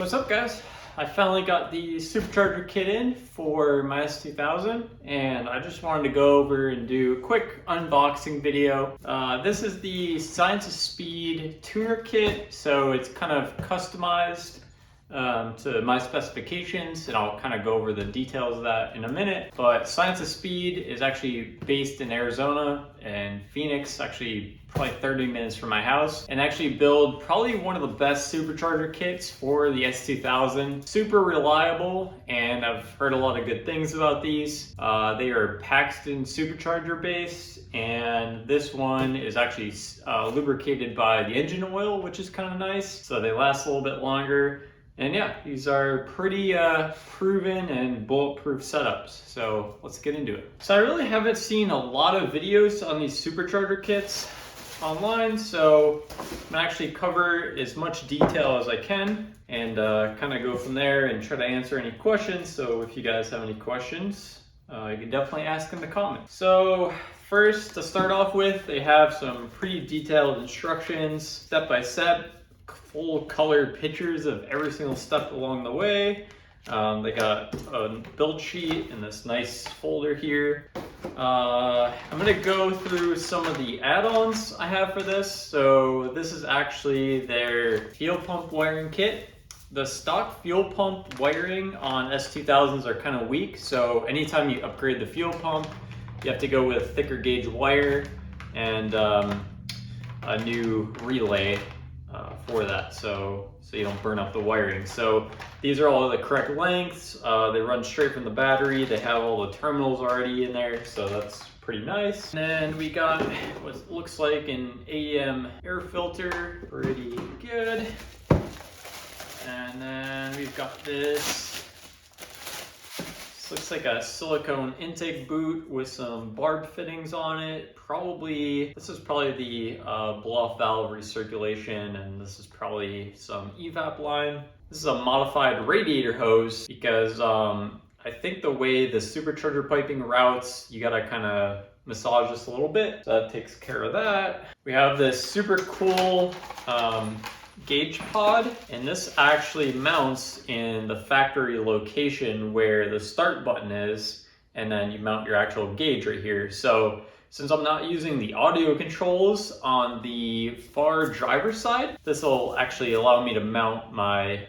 What's up, guys? I finally got the Supercharger kit in for my S2000 and I just wanted to go over and do a quick unboxing video. This is the Science of Speed tuner kit, so it's kind of customized to my specifications, and I'll kind of go over the details of that in a minute. But Science of Speed is actually based in Arizona and Phoenix, actually probably 30 minutes from my house, and actually build probably one of the best supercharger kits for the S2000. Super reliable, and I've heard a lot of good things about these. They are Paxton supercharger based, and this one is actually lubricated by the engine oil, which is kind of nice, so they last a little bit longer. And yeah, these are pretty proven and bulletproof setups, so let's get into it. So I really haven't seen a lot of videos on these supercharger kits online, so I'm gonna actually cover as much detail as I can and kind of go from there and try to answer any questions. So if you guys have any questions, you can definitely ask in the comments. So first, to start off with, they have some pretty detailed instructions, step by step, full colored pictures of every single step along the way. They got a build sheet in this nice folder here. I'm gonna go through some of the add-ons I have for this. So this is actually their fuel pump wiring kit. The stock fuel pump wiring on S2000s are kind of weak, so anytime you upgrade the fuel pump, you have to go with thicker gauge wire and a new relay for that, so you don't burn up the wiring. So these are all the correct lengths. They run straight from the battery. They have all the terminals already in there, so that's pretty nice. And then we got what looks like an AEM air filter, pretty good. And then we've got this. Looks like a silicone intake boot with some barb fittings on it. This is probably the blow-off valve recirculation, and this is probably some evap line. This is a modified radiator hose because I think the way the supercharger piping routes, you gotta kind of massage this a little bit. So that takes care of that. We have this super cool gauge pod, and this actually mounts in the factory location where the start button is, and then you mount your actual gauge right here. So since I'm not using the audio controls on the far driver's side, this will actually allow me to mount my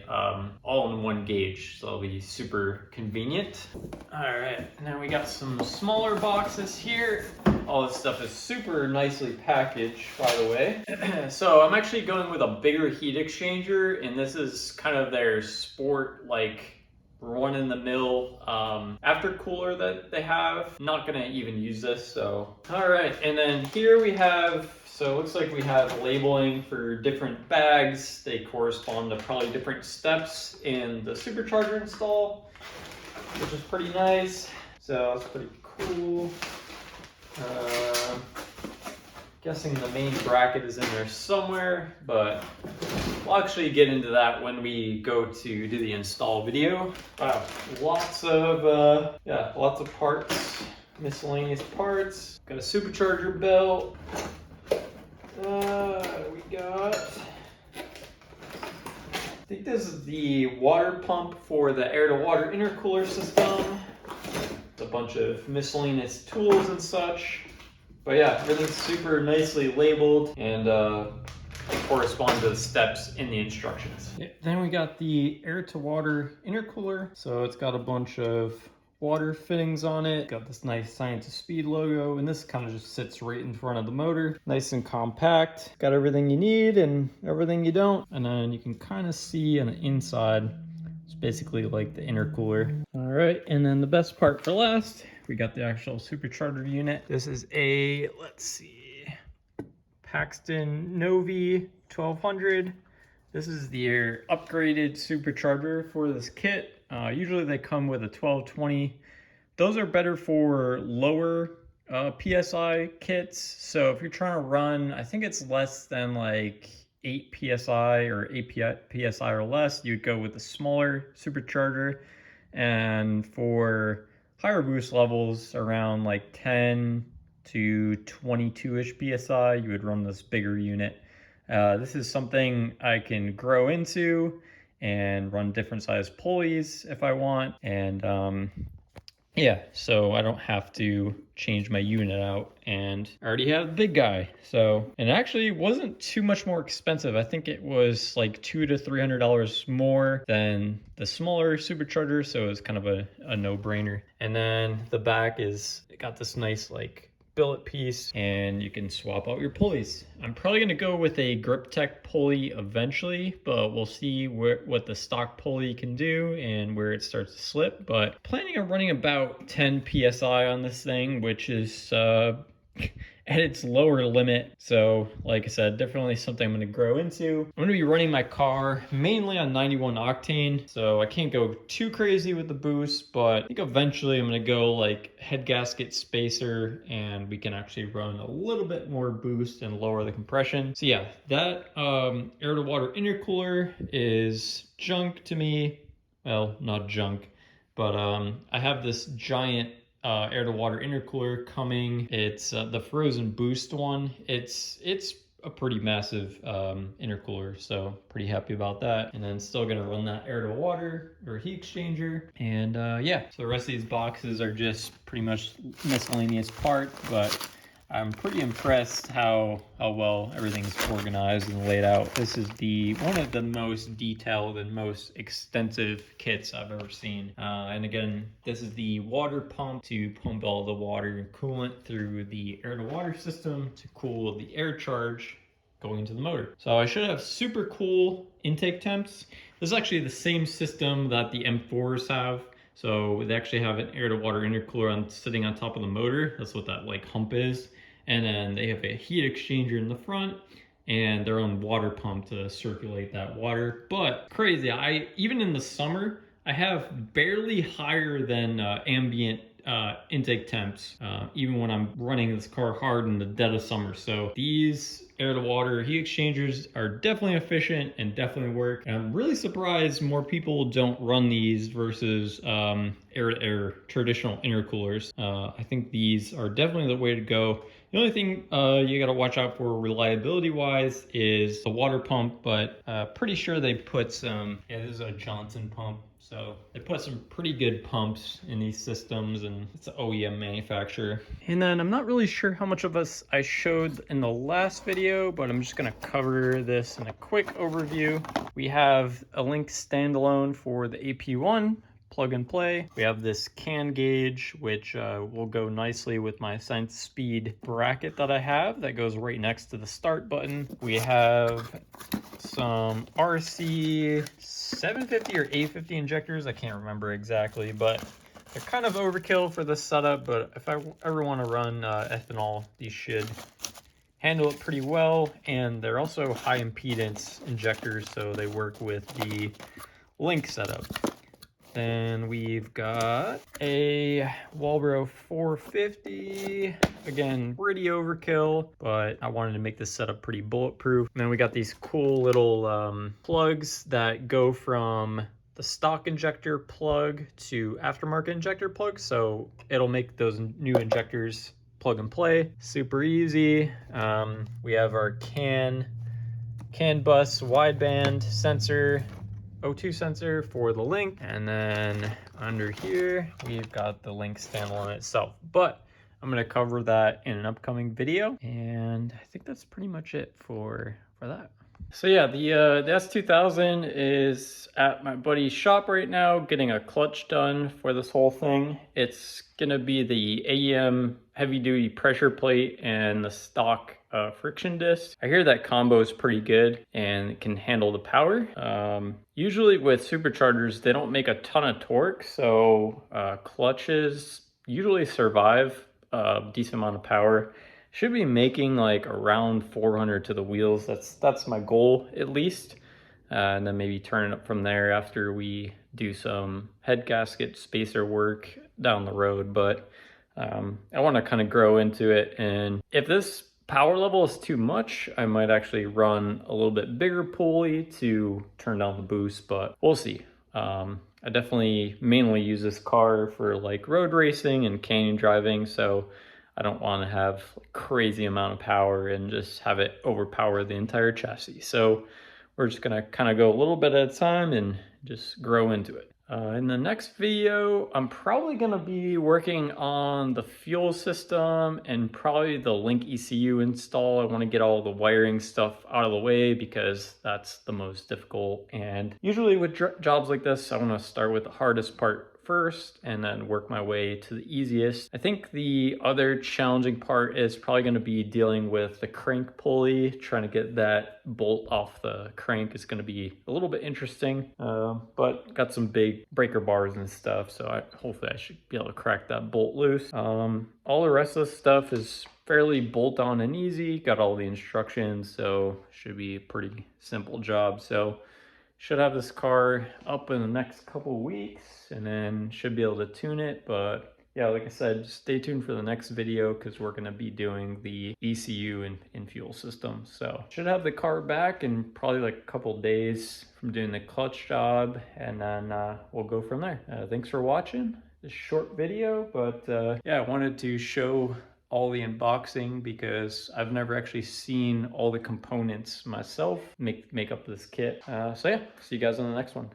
all-in-one gauge, so it'll be super convenient. All right, now we got some smaller boxes here. All this stuff is super nicely packaged, by the way. So I'm actually going with a bigger heat exchanger, and this is kind of their sport, like, run-in-the-mill aftercooler that they have. Not gonna even use this, so. All right, and then here we have, so it looks like we have labeling for different bags. They correspond to probably different steps in the supercharger install, which is pretty nice. So that's pretty cool. Guessing the main bracket is in there somewhere, but we'll actually get into that when we go to do the install video. Wow, lots of parts, miscellaneous parts. Got a supercharger belt. We got, I think this is the water pump for the air-to-water intercooler system. A bunch of miscellaneous tools and such. But yeah, everything's super nicely labeled and correspond to the steps in the instructions. Yeah, then we got the air-to-water intercooler. So it's got a bunch of water fittings on it. Got this nice Science of Speed logo, and this kind of just sits right in front of the motor. Nice and compact. Got everything you need and everything you don't. And then you can kind of see on the inside, it's basically like the intercooler. All right, and then the best part for last, we got the actual supercharger unit. This is a, let's see, Paxton Novi 1200. This is the upgraded supercharger for this kit. Usually they come with a 1220. Those are better for lower PSI kits. So if you're trying to run, I think it's less than like 8 PSI or 8 PSI or less, you'd go with a smaller supercharger. And for higher boost levels, around like 10 to 22-ish PSI, you would run this bigger unit. This is something I can grow into, and run different size pulleys if I want. And yeah, so I don't have to change my unit out, and I already have the big guy. So, and it actually wasn't too much more expensive. I think it was like $200 to $300 more than the smaller Supercharger, so it was kind of a no-brainer. And then the back is, it got this nice like billet piece, and you can swap out your pulleys. I'm probably going to go with a Grip Tech pulley eventually, but we'll see what the stock pulley can do and where it starts to slip. But planning on running about 10 psi on this thing, which is at its lower limit. So like I said, definitely something I'm going to grow into. I'm going to be running my car mainly on 91 octane, so I can't go too crazy with the boost, but I think eventually I'm going to go like head gasket spacer, and we can actually run a little bit more boost and lower the compression. So yeah, that air to water intercooler is junk to me. Well, not junk, but I have this giant air to water intercooler coming. It's the frozen boost one. It's a pretty massive intercooler, so pretty happy about that. And then still gonna run that air to water or heat exchanger. And yeah, so the rest of these boxes are just pretty much miscellaneous parts, but I'm pretty impressed how well everything's organized and laid out. This is one of the most detailed and most extensive kits I've ever seen. And again, this is the water pump to pump all the water and coolant through the air to water system to cool the air charge going into the motor. So I should have super cool intake temps. This is actually the same system that the M4s have. So they actually have an air to water intercooler sitting on top of the motor. That's what that like hump is. And then they have a heat exchanger in the front and their own water pump to circulate that water. But crazy, even in the summer, I have barely higher than ambient intake temps, even when I'm running this car hard in the dead of summer. So these air to water heat exchangers are definitely efficient and definitely work. And I'm really surprised more people don't run these versus air to air traditional intercoolers. I think these are definitely the way to go. The only thing you gotta watch out for reliability wise is the water pump, but pretty sure they put some, yeah, this is a Johnson pump. So they put some pretty good pumps in these systems, and it's an OEM manufacturer. And then I'm not really sure how much of us I showed in the last video, but I'm just gonna cover this in a quick overview. We have a Link standalone for the AP1, plug and play. We have this can gauge, which will go nicely with my Science Speed bracket that I have that goes right next to the start button. We have some RC 750 or 850 injectors. I can't remember exactly, but they're kind of overkill for this setup. But if I ever want to run ethanol, these should handle it pretty well. And they're also high impedance injectors, so they work with the Link setup. Then we've got a Walbro 450. Again, pretty overkill, but I wanted to make this setup pretty bulletproof. And then we got these cool little plugs that go from the stock injector plug to aftermarket injector plug. So it'll make those new injectors plug and play super easy. We have our CAN bus wideband sensor, O2 sensor for the Link, and then under here we've got the Link standalone itself, but I'm going to cover that in an upcoming video, and I think that's pretty much it for that. So yeah, the S2000 is at my buddy's shop right now getting a clutch done for this whole thing. It's gonna be the AEM heavy duty pressure plate and the stock friction disc. I hear that combo is pretty good and it can handle the power. Usually with superchargers, they don't make a ton of torque, so clutches usually survive a decent amount of power. Should be making like around 400 to the wheels. That's my goal at least. And then maybe turn it up from there after we do some head gasket spacer work down the road. But I want to kind of grow into it. And if this power level is too much, I might actually run a little bit bigger pulley to turn down the boost, but we'll see. I definitely mainly use this car for like road racing and canyon driving. So I don't want to have a crazy amount of power and just have it overpower the entire chassis. So we're just gonna kind of go a little bit at a time and just grow into it. In the next video, I'm probably gonna be working on the fuel system and probably the link ECU install. I wanna get all the wiring stuff out of the way because that's the most difficult. And usually with jobs like this, I wanna start with the hardest part first and then work my way to the easiest. I think the other challenging part is probably going to be dealing with the crank pulley. Trying to get that bolt off the crank is going to be a little bit interesting, but got some big breaker bars and stuff, so hopefully I should be able to crack that bolt loose. All the rest of the stuff is fairly bolt on and easy. Got all the instructions, so should be a pretty simple job. So should have this car up in the next couple weeks and then should be able to tune it. But yeah, like I said, just stay tuned for the next video because we're going to be doing the ECU and fuel system. So should have the car back in probably like a couple days from doing the clutch job, and then we'll go from there. Thanks for watching this short video, but yeah, I wanted to show all the unboxing because I've never actually seen all the components myself make up this kit. So yeah, see you guys on the next one.